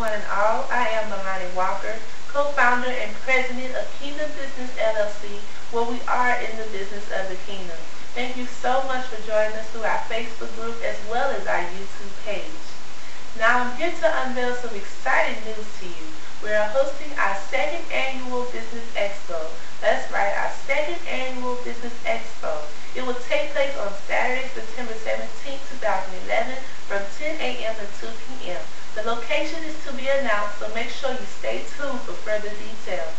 one and all. I am Melanie Walker, co-founder and president of Kingdom Business LLC, where we are in the business of the kingdom. Thank you so much for joining us through our Facebook group as well as our YouTube page. Now I'm here to unveil some exciting news to you. We are hosting our second annual Business Expo. That's right, our second annual Business Expo. It will take place on Saturday, September 17, 2011 from 10 a.m. to 2 p.m. The location is to be announced, so make sure you stay tuned for further details.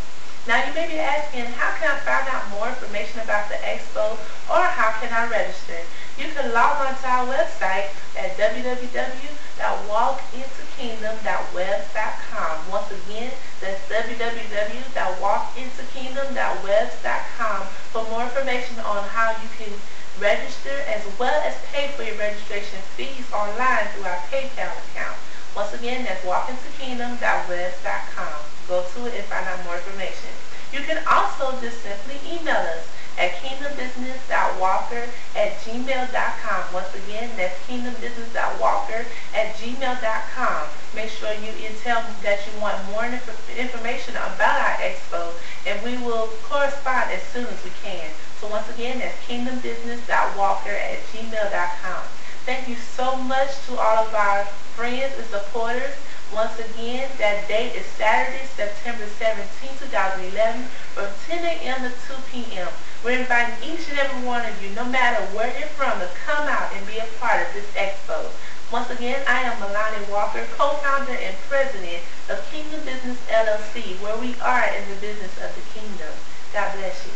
Now you may be asking, how can I find out more information about the expo, or how can I register? You can log on to our website at www.walkintokingdom.webs.com. Once again, that's www.walkintokingdom.webs.com for more information on how you can register as well as pay for your registration fees online through our PayPal account. Once again, that's walkintokingdom.webs.com. Go to it and find out more information. You can also just simply email us at kingdombusiness.walker@gmail.com. Once again, that's kingdombusiness.walker@gmail.com. Make sure you tell me that you want more information about our expo, and we will correspond as soon as we can. So once again, that's kingdombusiness.walker@gmail.com. Thank you so much to all of our friends and supporters. Once again, that date is Saturday, September 17, 2011 from 10 a.m. to 2 p.m. We're inviting each and every one of you, no matter where you're from, to come out and be a part of this expo. Once again, I am Melanie Walker, co-founder and president of Kingdom Business LLC, where we are in the business of the kingdom. God bless you.